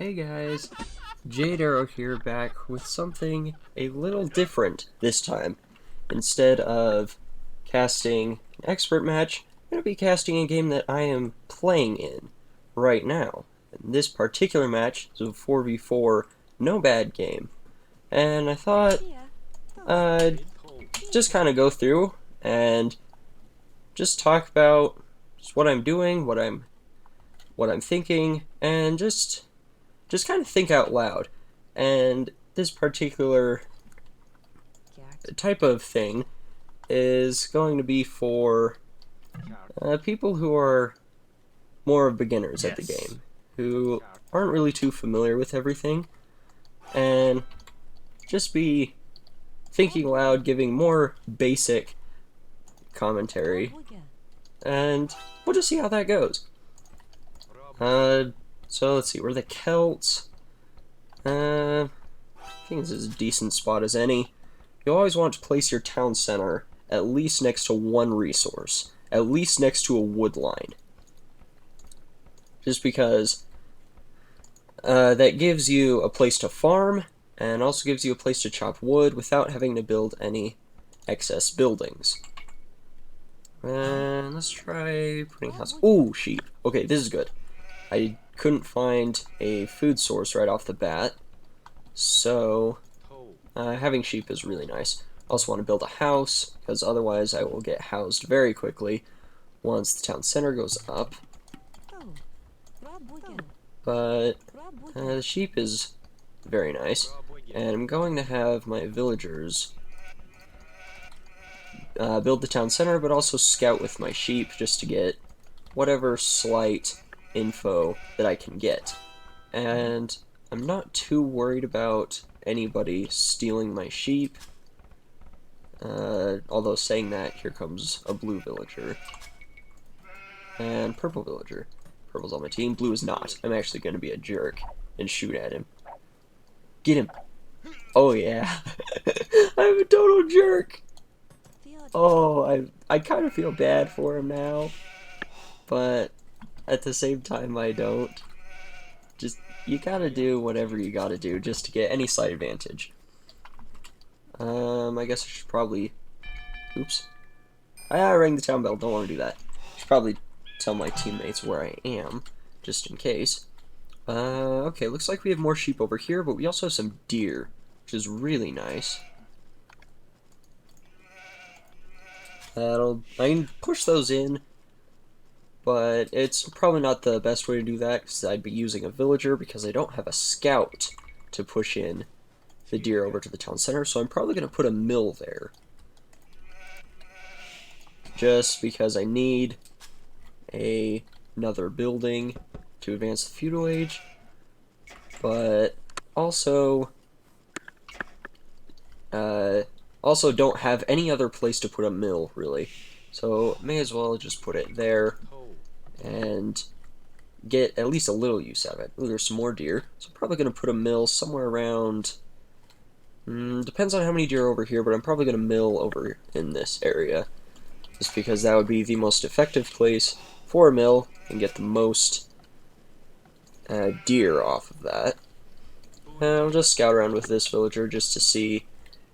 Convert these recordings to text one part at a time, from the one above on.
Hey guys, JadeArrow here, back with something a little different this time. Instead of casting an expert match, I'm going to be casting a game that I am playing in right now. And this particular match is a 4v4 Nomad game. And I thought I'd just kind of go through and just talk about just what I'm doing, what I'm thinking, and just kind of think out loud. And this particular type of thing is going to be for people who are more beginners at the game, who aren't really too familiar with everything, and just be thinking aloud, giving more basic commentary, and we'll just see how that goes. So let's see, we're the Celts. I think this is a decent spot as any. You always want to place your town center at least next to one resource, at least next to a wood line. Just because that gives you a place to farm, and also gives you a place to chop wood without having to build any excess buildings. And let's try putting house. Ooh, sheep. Okay, this is good. I couldn't find a food source right off the bat, so having sheep is really nice. I also want to build a house, because otherwise I will get housed very quickly once the town center goes up. But the sheep is very nice, and I'm going to have my villagers build the town center, but also scout with my sheep just to get whatever slight info that I can get. And I'm not too worried about anybody stealing my sheep. Although saying that, here comes a blue villager. And purple villager. Purple's on my team, blue is not. I'm actually going to be a jerk and shoot at him. Get him! Oh yeah. I'm a total jerk! Oh, I kind of feel bad for him now. But at the same time, I don't. Just, you gotta do whatever you gotta do just to get any slight advantage. I guess I should probably... Oops. I rang the town bell, don't want to do that. I should probably tell my teammates where I am, just in case. Okay, looks like we have more sheep over here, but we also have some deer, which is really nice. I can push those in, but it's probably not the best way to do that, because I'd be using a villager, because I don't have a scout to push in the deer over to the town center, so I'm probably going to put a mill there. Just because I need another building to advance the feudal age, but also don't have any other place to put a mill, really. So may as well just put it there and get at least a little use out of it. Ooh, there's some more deer. So I'm probably going to put a mill somewhere around... depends on how many deer are over here, but I'm probably going to mill over in this area. Just because that would be the most effective place for a mill and get the most deer off of that. And I'll just scout around with this villager just to see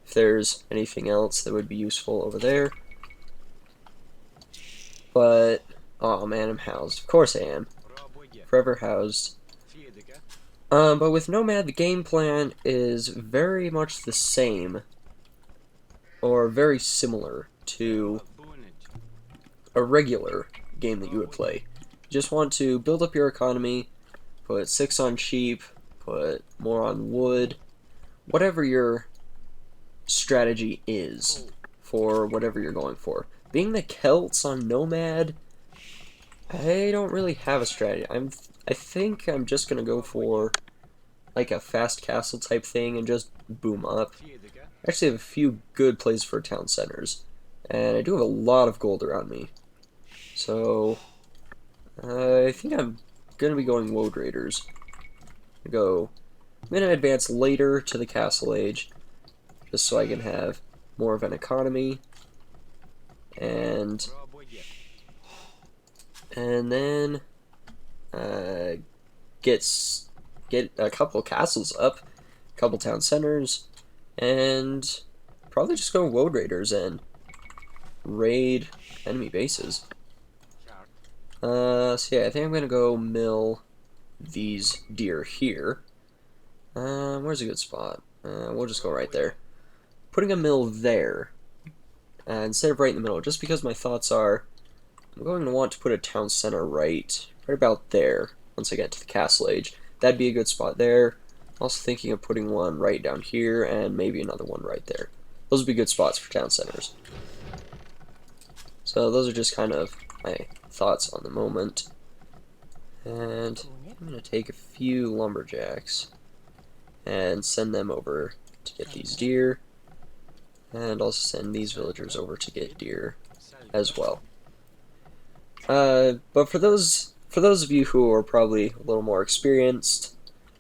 if there's anything else that would be useful over there. But, oh man, I'm housed. Of course I am. Forever housed. But with Nomad, the game plan is very much the same, or very similar to a regular game that you would play. You just want to build up your economy, put 6 on sheep, put more on wood, whatever your strategy is for whatever you're going for. Being the Celts on Nomad, I don't really have a strategy. I think I'm just gonna go for like a fast castle type thing and just boom up. I actually have a few good plays for town centers, and I do have a lot of gold around me. So I think I'm gonna be going Woad Raiders. I'm gonna advance later to the castle age, just so I can have more of an economy, and then get get a couple castles up, a couple town centers, and probably just go Woad Raiders and raid enemy bases. So yeah, I think I'm gonna go mill these deer here. Where's a good spot? We'll just go right there. Putting a mill there, instead of right in the middle, just because my thoughts are, I'm going to want to put a town center right about there, once I get to the Castle Age. That'd be a good spot there. Also thinking of putting one right down here, and maybe another one right there. Those would be good spots for town centers. So those are just kind of my thoughts on the moment. And I'm going to take a few lumberjacks and send them over to get these deer, and also send these villagers over to get deer as well. But for those of you who are probably a little more experienced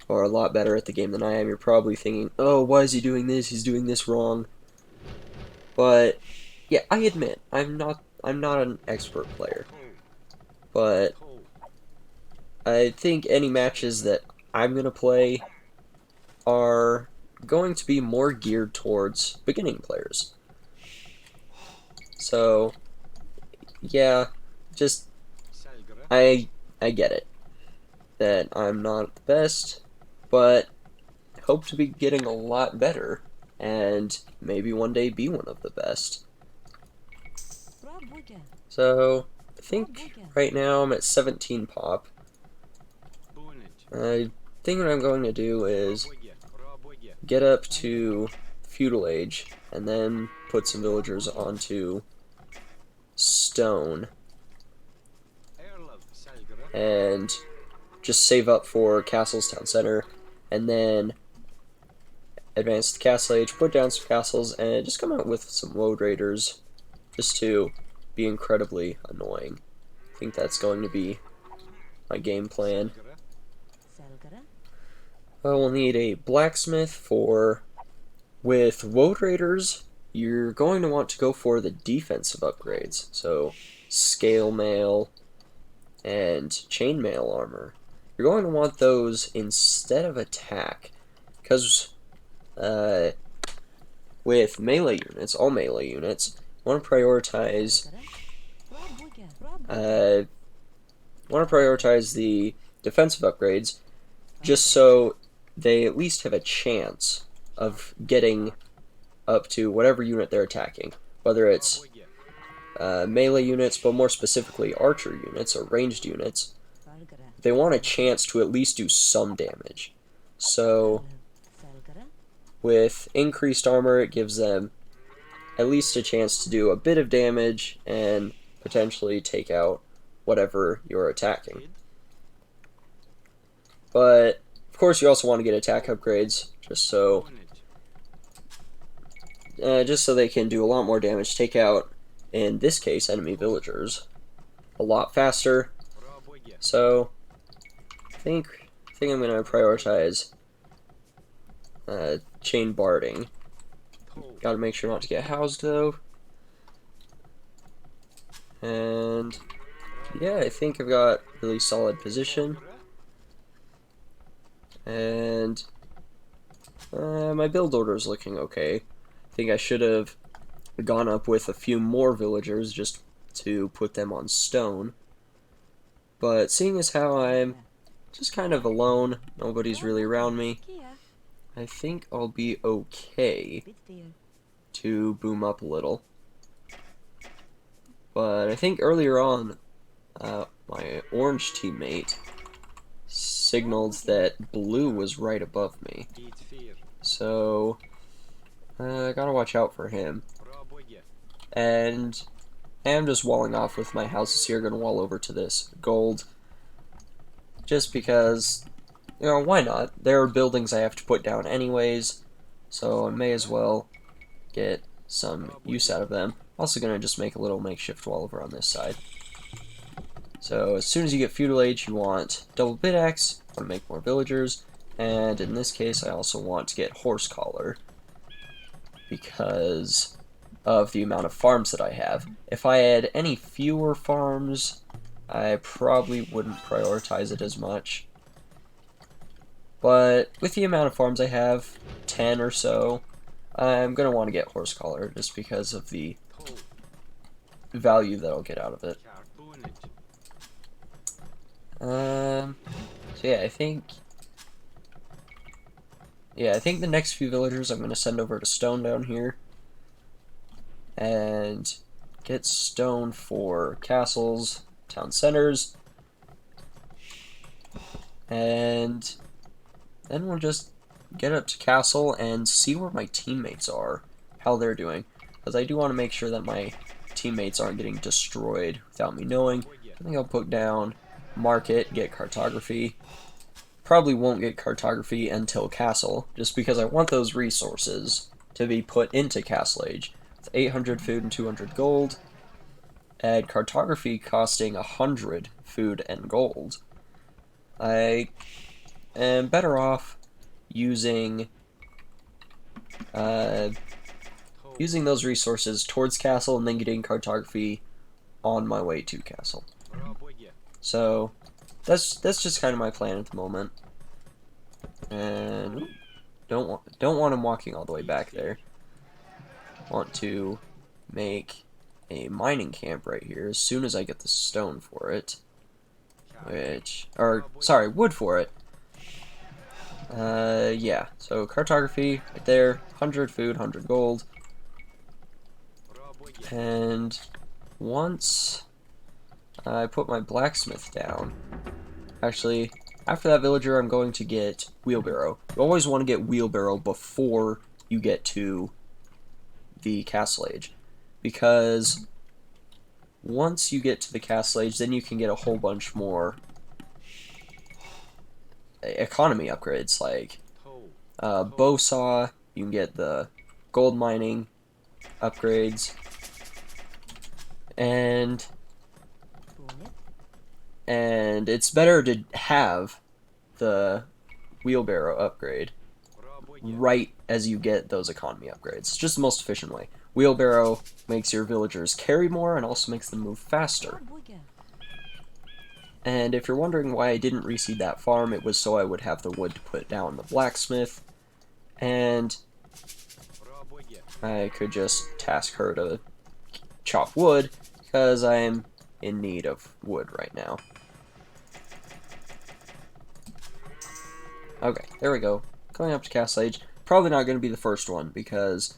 or a lot better at the game than I am, you're probably thinking, "Oh, why is he doing this? He's doing this wrong." But yeah, I admit I'm not an expert player, but I think any matches that I'm gonna play are going to be more geared towards beginning players. So yeah, just I get it that I'm not the best, but hope to be getting a lot better and maybe one day be one of the best. So I think right now I'm at 17 pop. I think what I'm going to do is get up to feudal age and then put some villagers onto stone and just save up for castles, town center, and then advance the castle age, put down some castles, and just come out with some Woad Raiders just to be incredibly annoying. I think that's going to be my game plan. We'll need a blacksmith for... With Woad Raiders, you're going to want to go for the defensive upgrades. So, scale mail and chainmail armor. You're going to want those instead of attack. Because with melee units, all melee units, you want to prioritize the defensive upgrades just so they at least have a chance of getting up to whatever unit they're attacking, whether it's melee units, but more specifically archer units or ranged units. They want a chance to at least do some damage. So with increased armor, it gives them at least a chance to do a bit of damage and potentially take out whatever you're attacking. But of course you also want to get attack upgrades just so they can do a lot more damage, take out, in this case, enemy villagers a lot faster. So I think I'm going to prioritize chain barding. Gotta make sure not to get housed though. And yeah, I think I've got really solid position. And my build order is looking okay. I think I should have gone up with a few more villagers just to put them on stone. But seeing as how I'm just kind of alone, nobody's really around me, I think I'll be okay to boom up a little. But I think earlier on, my orange teammate signaled that blue was right above me. So I gotta watch out for him. And I am just walling off with my houses here, gonna wall over to this gold. Just because, you know, why not? There are buildings I have to put down anyways, so I may as well get some use out of them. Also gonna just make a little makeshift wall over on this side. So as soon as you get feudal age, you want double bit axe, want to make more villagers, and in this case I also want to get horse collar because of the amount of farms that I have. If I had any fewer farms, I probably wouldn't prioritize it as much. But with the amount of farms I have, 10 or so, I'm going to want to get horse collar just because of the value that I'll get out of it. So I think the next few villagers I'm going to send over to stone down here and get stone for castles, town centers, and then we'll just get up to castle and see where my teammates are, how they're doing, because I do want to make sure that my teammates aren't getting destroyed without me knowing. I think I'll put down market, get cartography. Probably won't get cartography until castle, just because I want those resources to be put into Castle Age. With 800 food and 200 gold, and cartography costing 100 food and gold, I am better off using using those resources towards castle and then getting cartography on my way to castle. So that's just kind of my plan at the moment. And don't want him walking all the way back there. Want to make a mining camp right here as soon as I get the stone for it. Wood for it. Yeah, so cartography right there, 100 food, 100 gold. And once I put my blacksmith down, actually, after that villager, I'm going to get wheelbarrow. You always want to get wheelbarrow before you get to the Castle Age, because once you get to the Castle Age, then you can get a whole bunch more economy upgrades, like bow saw. You can get the gold mining upgrades, and it's better to have the wheelbarrow upgrade right as you get those economy upgrades. It's just the most efficient way. Wheelbarrow makes your villagers carry more and also makes them move faster. And if you're wondering why I didn't reseed that farm, it was so I would have the wood to put down the blacksmith, and I could just task her to chop wood, because I am in need of wood right now. Okay, there we go. Going up to Castle Age. Probably not going to be the first one, because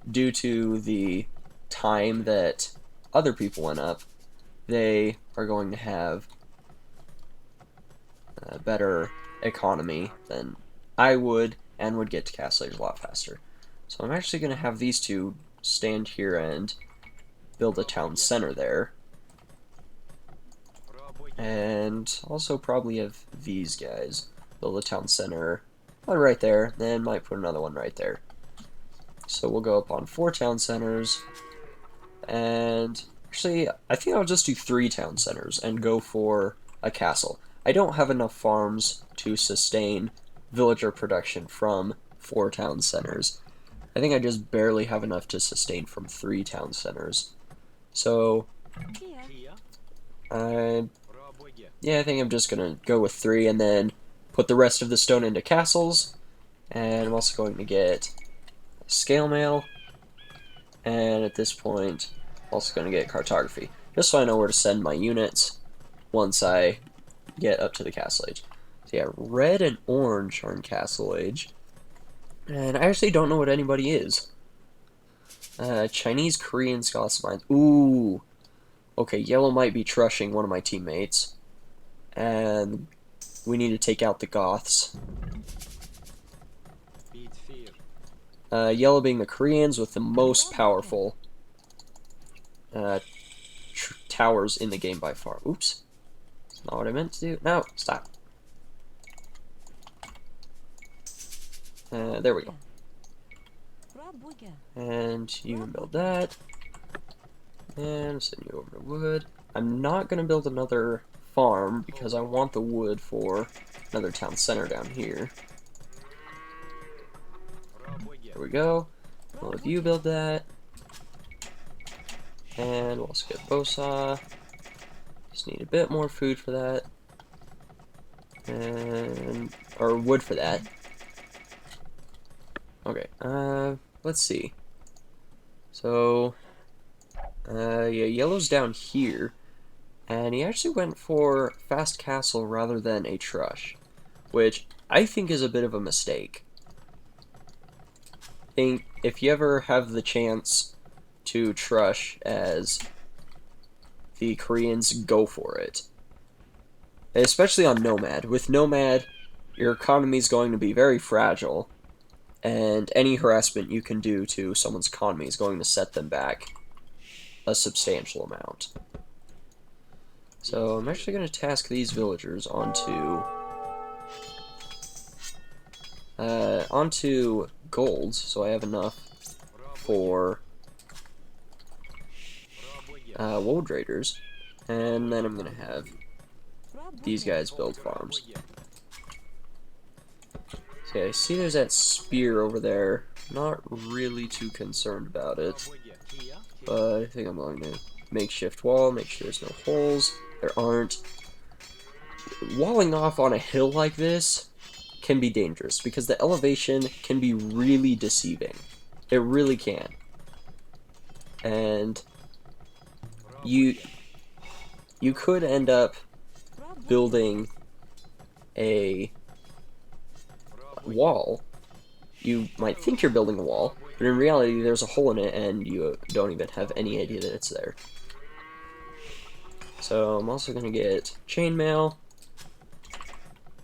due to the time that other people went up, they are going to have a better economy than I would, and would get to Castle Age a lot faster. So I'm actually going to have these two stand here and build a town center there. And also probably have these guys build a town center, one right there, then might put another one right there. So we'll go up on 4 town centers, and actually I think I'll just do 3 town centers and go for a castle. I don't have enough farms to sustain villager production from 4 town centers. I think I just barely have enough to sustain from 3 town centers. So yeah, I think I'm just gonna go with 3 and then put the rest of the stone into castles. And I'm also going to get a scale mail, and at this point I'm also going to get cartography, just so I know where to send my units once I get up to the Castle Age. So yeah, red and orange are in Castle Age, and I actually don't know what anybody is. Chinese, Korean, Scots, mines. Ooh, okay, yellow might be trushing one of my teammates, and we need to take out the Goths. Yellow being the Koreans with the most powerful towers in the game by far. Oops. That's not what I meant to do. No, stop. There we go. And you can build that. And send you over to wood. I'm not going to build another farm because I want the wood for another town center down here. There we go. We'll have you build that. And we'll also get bow saw. Just need a bit more food for that. And or wood for that. Okay, let's see. So, yeah, yellow's down here, and he actually went for fast castle rather than a trush, which I think is a bit of a mistake. I think if you ever have the chance to trush as the Koreans, go for it. Especially on Nomad. With Nomad, your economy is going to be very fragile, and any harassment you can do to someone's economy is going to set them back a substantial amount. So I'm actually going to task these villagers onto golds, so I have enough for wool traders, and then I'm going to have these guys build farms. Okay, I see there's that spear over there. Not really too concerned about it, but I think I'm going to makeshift wall, make sure there's no holes. There aren't. Walling off on a hill like this can be dangerous because the elevation can be really deceiving. It really can. And you could end up building a wall. You might think you're building a wall, but in reality there's a hole in it and you don't even have any idea that it's there. So I'm also going to get chainmail,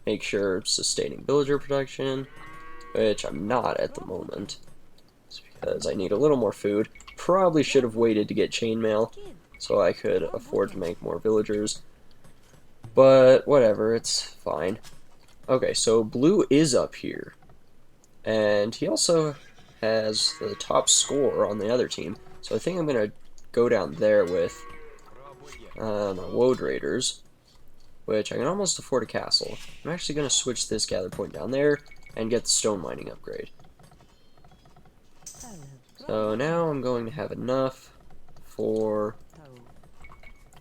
make sure sustaining villager production, which I'm not at the moment. It's because I need a little more food. Probably should have waited to get chainmail so I could afford to make more villagers. But whatever, it's fine. Okay, so blue is up here. And he also has the top score on the other team. So I think I'm going to go down there with my woad raiders, which I can almost afford a castle. I'm actually going to switch this gather point down there and get the stone mining upgrade. So now I'm going to have enough for...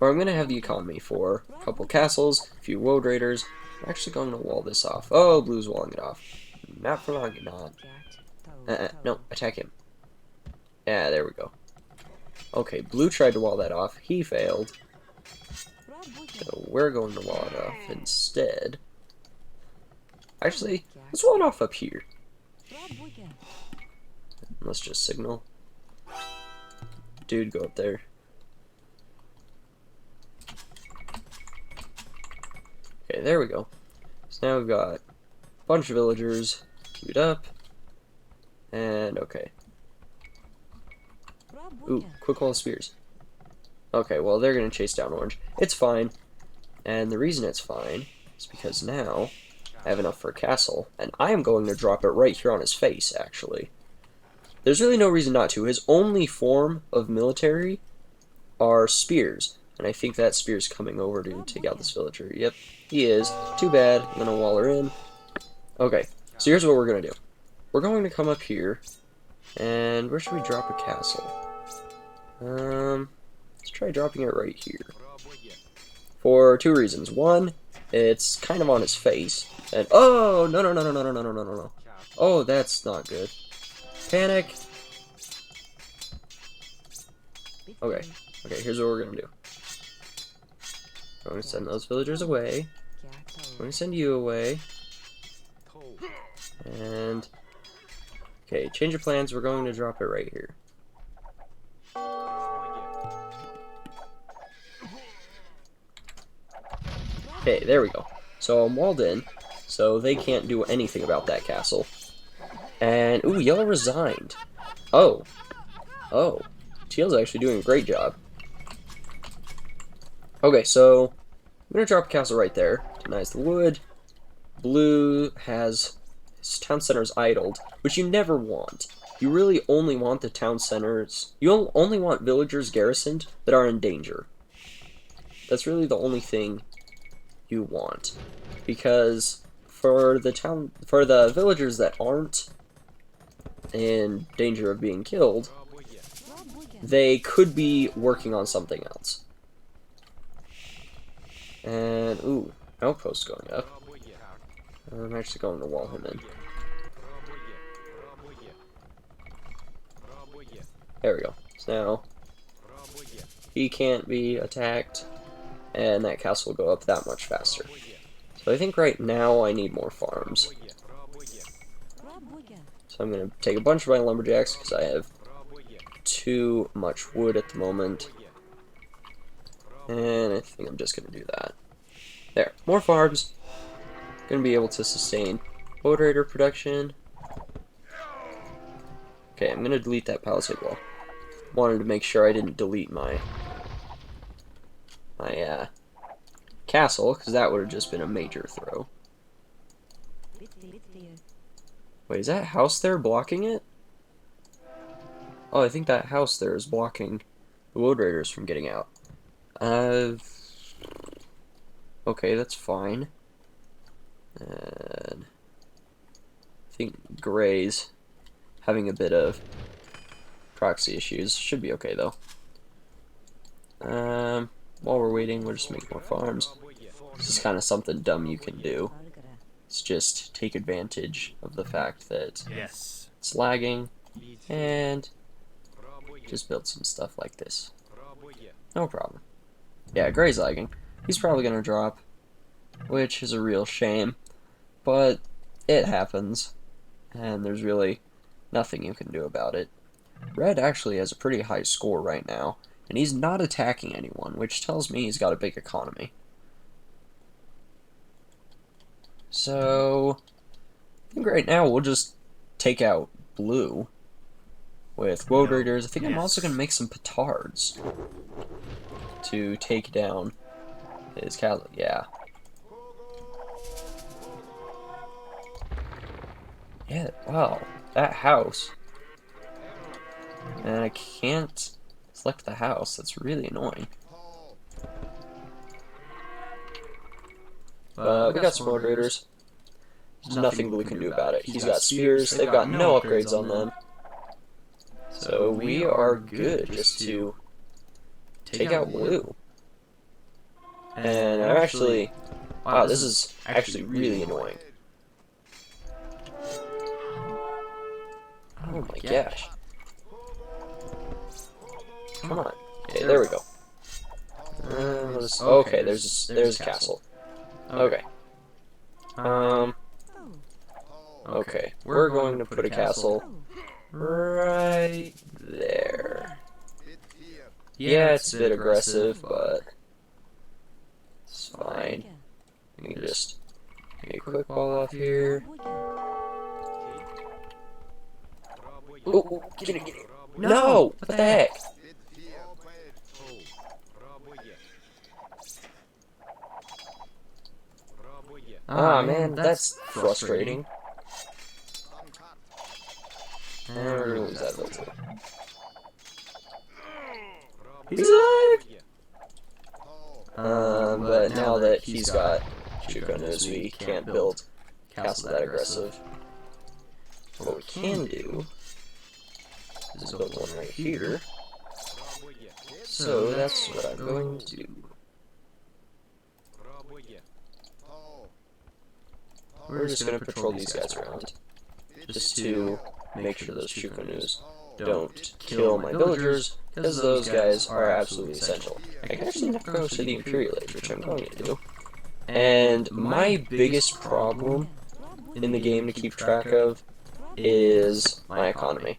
Or I'm going to have the economy for a couple castles, a few woad raiders. I'm actually going to wall this off. Oh, blue's walling it off. Not for long, not. No, attack him. Yeah, there we go. Okay, blue tried to wall that off. He failed. So we're going to wall it off instead. Actually, let's wall it off up here. Let's just signal. Dude, go up there. Okay, there we go. So now we've got a bunch of villagers queued up. And okay. Ooh, quick wall of spears. Okay, well, they're going to chase down orange. It's fine. And the reason it's fine is because now I have enough for a castle. And I am going to drop it right here on his face, actually. There's really no reason not to. His only form of military are spears. And I think that spear's coming over to take out this villager. Yep, he is. Too bad. I'm going to wall her in. Okay, so here's what we're going to do. We're going to come up here. And where should we drop a castle? Let's try dropping it right here. For two reasons. One, it's kind of on his face. And oh, no. Oh, that's not good. Panic. Okay, here's what we're gonna do. I'm going to send those villagers away. I'm going to send you away. And okay, change of plans. We're going to drop it right here. Okay, there we go. So I'm walled in, so they can't do anything about that castle. And, ooh, yellow resigned. Oh. Teal's actually doing a great job. Okay, so I'm going to drop a castle right there. Denies the wood. Blue has his town centers idled, which you never want. You really only want the town centers... You only want villagers garrisoned that are in danger. That's really the only thing you want, because for the villagers that aren't in danger of being killed, they could be working on something else. And ooh, outpost going up. I'm actually going to wall him in. There we go. So now he can't be attacked, and that castle will go up that much faster. So I think right now I need more farms. So I'm going to take a bunch of my lumberjacks because I have too much wood at the moment. And I think I'm just going to do that. There. More farms. Going to be able to sustain Woad Raider production. Okay, I'm going to delete that palisade wall. Wanted to make sure I didn't delete my castle, because that would have just been a major throw. Wait, is that house there blocking it? Oh, I think that house there is blocking the Woad Raiders from getting out. Okay, that's fine. And I think Gray's having a bit of proxy issues. Should be okay, though. While we're waiting, we'll just make more farms. This is kind of something dumb you can do. It's just take advantage of the fact that it's lagging and just build some stuff like this. No problem. Yeah, Gray's lagging. He's probably going to drop, which is a real shame, but it happens, and there's really nothing you can do about it. Red actually has a pretty high score right now, and he's not attacking anyone, which tells me he's got a big economy. So, I think right now we'll just take out blue with Woad Raiders. I think I'm also going to make some petards to take down his castle. Yeah. Yeah, wow. That house. And I can't select the house. That's really annoying. We got some Woad Raiders. There's nothing blue can do about it. He's got spears. They've got no upgrades on them. So we are good just to take out blue. And I'm actually... Wow, this is actually really annoying. Oh my gosh. Come on. Okay, there we go. Okay, there's a castle. Okay. Okay, we're going to put a castle right there. Yeah, it's a bit aggressive, but it's fine. We can just make a quick ball off here. Ooh, get it. No! What the heck? Ah, man, that's frustrating. And we're gonna lose that villager. He's alive! But now that he's got Chukonos, we can't build castle that aggressive. What we can do is build one right here. So that's what I'm going to do. We're just going to patrol these guys around, just to make sure those Chukonos don't kill my villagers, because those guys are absolutely essential. I can actually never go to the Imperial Age, which I'm going to do. And my biggest problem in the game to keep track of is my economy.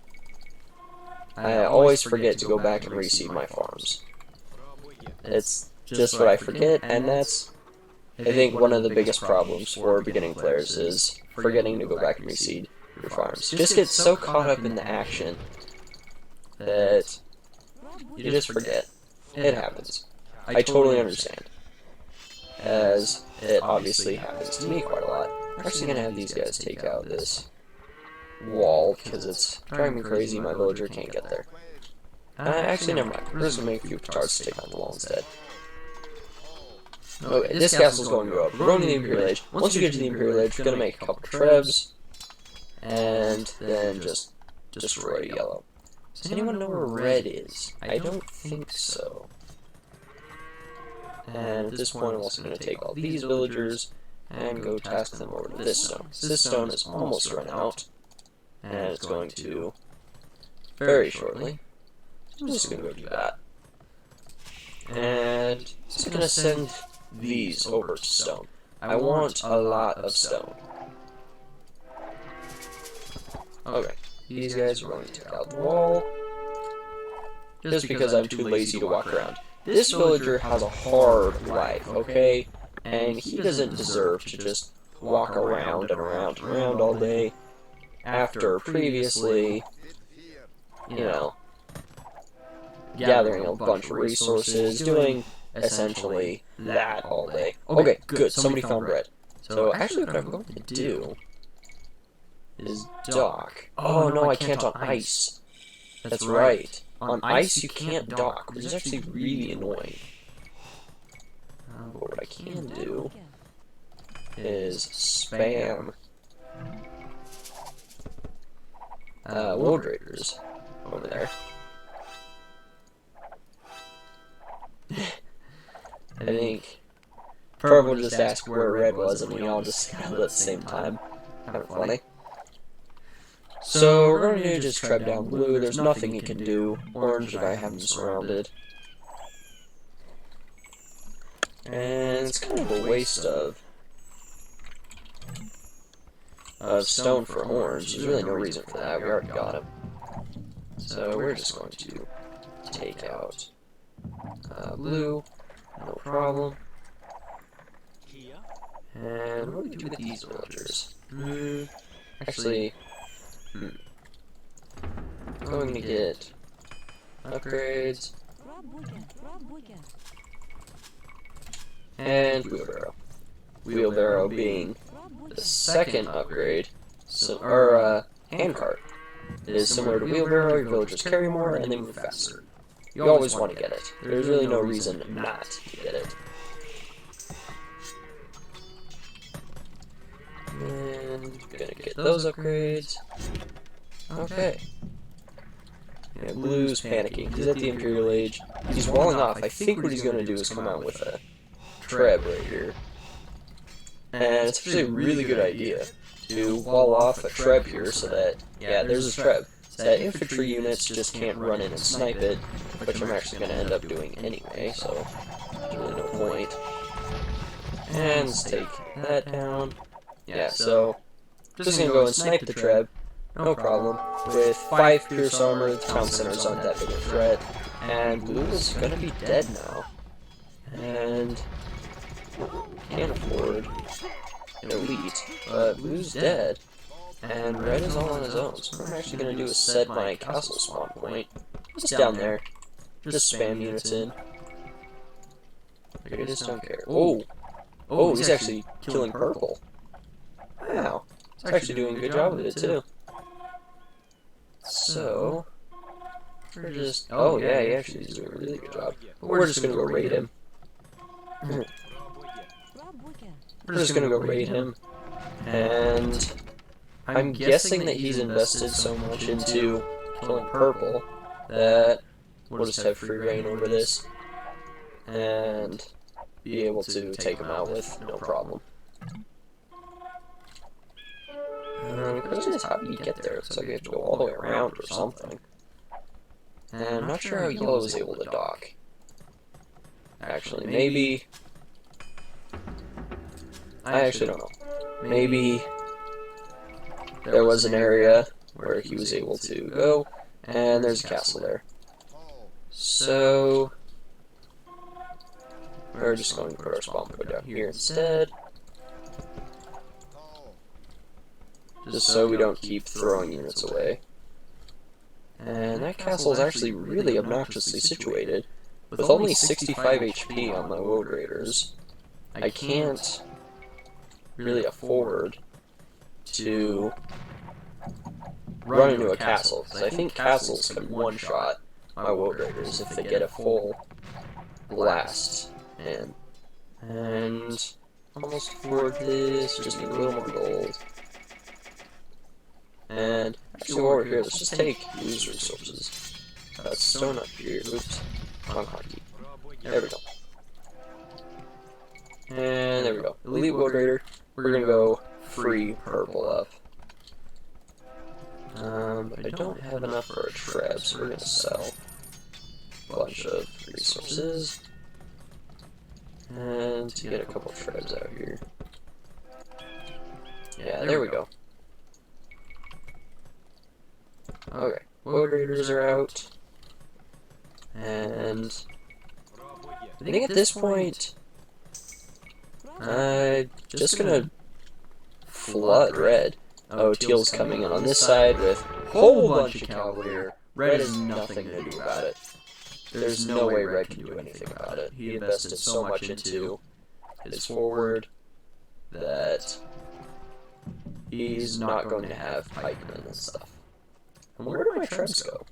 I always forget to go back and reseed my farms. It's just what I forget, and that's, I think, one of the biggest problems for beginning players is forgetting to go back and reseed your farms. You just get so caught up in the action that you just forget. It happens. I totally understand, as it obviously happens to me quite a lot. I'm actually going to have these guys take out this wall, because it's driving me crazy. My villager can't get there. Actually, never mind. We're just going to make a few petards to take on the wall instead. Okay, this castle's going to go up. We're going to the Imperial Age. Once we get to the Imperial Age, we're going to make a couple trebs, and then just destroy yellow. Does anyone know where red is? I don't think so. And at this point, I'm also going to take all these villagers, and go task them over to this stone. This stone is almost run out, and it's going to very shortly. I'm just going to go do that. And it's going to send these over to stone. I want a lot of stone. Okay, these guys are going to take out the wall, just because I'm too lazy to walk around. This villager has a hard life, okay? And he doesn't deserve to just walk around and around and around all day after previously, you know, gathering a bunch of resources, doing essentially that all day. Okay, good, somebody found bread. So actually what I'm going to do is dock. Oh no, I can't on ice. That's right. On ice you can't dock, which is actually really annoying. But what I can do is spam load raiders over there. I think Purple just asked where red was and we all just scattered at the same time. Kind of funny. So we're going to just tread down blue. There's nothing he can do. Orange and I have him surrounded. And it's kind of a waste of stone for orange. There's really no reason for that. We already got him. So we're just going to take out blue. No problem. And what do we do with these villagers? Actually, going to get upgrades. And wheelbarrow. Wheelbarrow being the second upgrade, handcart. It is similar to wheelbarrow, your villagers carry more and they move faster. You always want to get it. There's really no reason not to get it. And gonna get those upgrades. Okay. Yeah, Blue's panicking. He's at the Imperial Age. He's walling off. I think what he's gonna do is come out with a Treb right here. And it's actually a really good idea to wall off a Treb here so that, yeah, there's a Treb. So that infantry units just can't run in and snipe it, which I'm actually gonna end up doing anyway, so there's really no point. And let's take that down. Yeah, so just gonna go and snipe the Treb, no problem. With 5 pierce armor, the town centers aren't that big a threat, and Blue is gonna be dead now. And can't afford an elite, but Blue's dead, and Red is all on his own. So what I'm actually gonna do is set my castle spawn point just down there, just spam units in. I just don't care. Oh, he's actually killing purple. Wow, he's actually doing a good job with it too. So we're just, oh yeah, he actually is doing a really good job. But we're just gonna go raid him. We're just gonna go raid him, and I'm guessing that he's invested so much into killing purple that we'll just have free reign over this and be able to take him out with no problem. The question is, how do you get there? Looks like we have to go all the way around or something. And I'm not sure how yellow was able to dock. Actually, maybe... I actually don't know. Maybe there was an area where he was able to go, and there's a castle there. So we're just going to put our spawn point down here instead. Just so we don't keep throwing units away. And that castle is actually really obnoxiously situated. With only 65 HP on my load raiders, I can't really afford to run into a castle, because I think castles can one-shot my load raiders if they get a full blast in. And almost afford this, just need a little more gold. And actually while we're here, let's just take these resources. That's stone up here. Oops. Wrong hotkey. There we go. And there we go. Elite Wood Raider. We're gonna go free purple up. I don't have enough for a treb, so we're gonna sell a bunch of resources. And to get a couple trebs out here. Yeah, there we go. Okay, Wood Raiders are out. And I think at this point, I'm just gonna flood red. Oh, teal's coming in on this side with a whole bunch of cavalry. Red has nothing to do about it. There's no way red can do anything about it. He invested so much into his forward that he's not going to have pikemen and stuff. And where do my trebs go?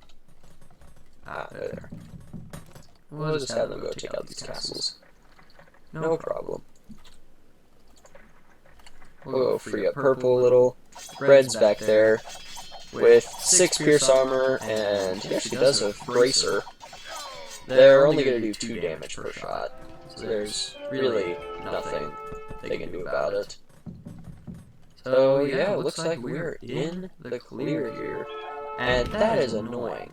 Ah, there. We'll just have them go take out these castles. No problem. We'll go free up purple a little. Red's back there with 6 pierce armor, and he actually does have bracer. They're only going to do 2 damage per shot, so there's really nothing they can do about it. So yeah, it looks like we're in the clear here, and that is annoying.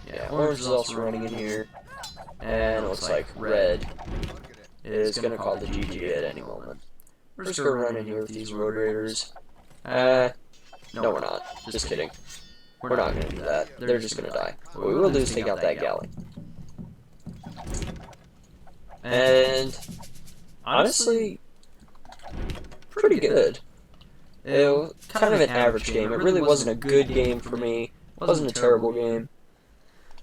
Yeah, orange is also running in here, and it looks like red is going to call the GG at any moment. We're just going to run in here with these road raiders. No, we're not. Just kidding. We're not going to do that. They're just going to die. What we will do is take out that galley. And honestly, pretty good. It was kind of an average game. It really wasn't a good game for me. It wasn't a terrible game.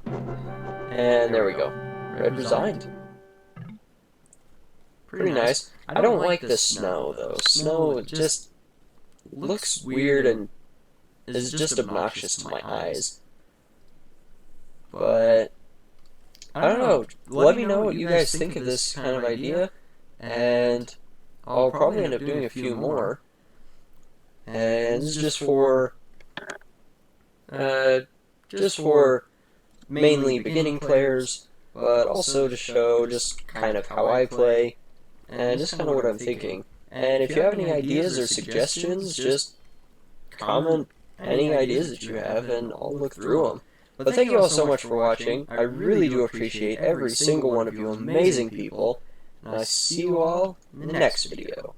And there we go. Red resigned. Pretty nice. I don't like the snow, though. Snow just looks weird and is just obnoxious to my eyes. But I don't know. Let me know what you guys think of this kind of idea, and I'll probably end up doing a few more. And this is just for mainly beginning players, but also to show just kind of how I play and just kind of what I'm thinking. And if you have any ideas or suggestions, just comment any ideas that you have, and I'll look through them. But thank you all so much for watching. I really do appreciate every single one of you amazing people, and I'll see you all in the next video.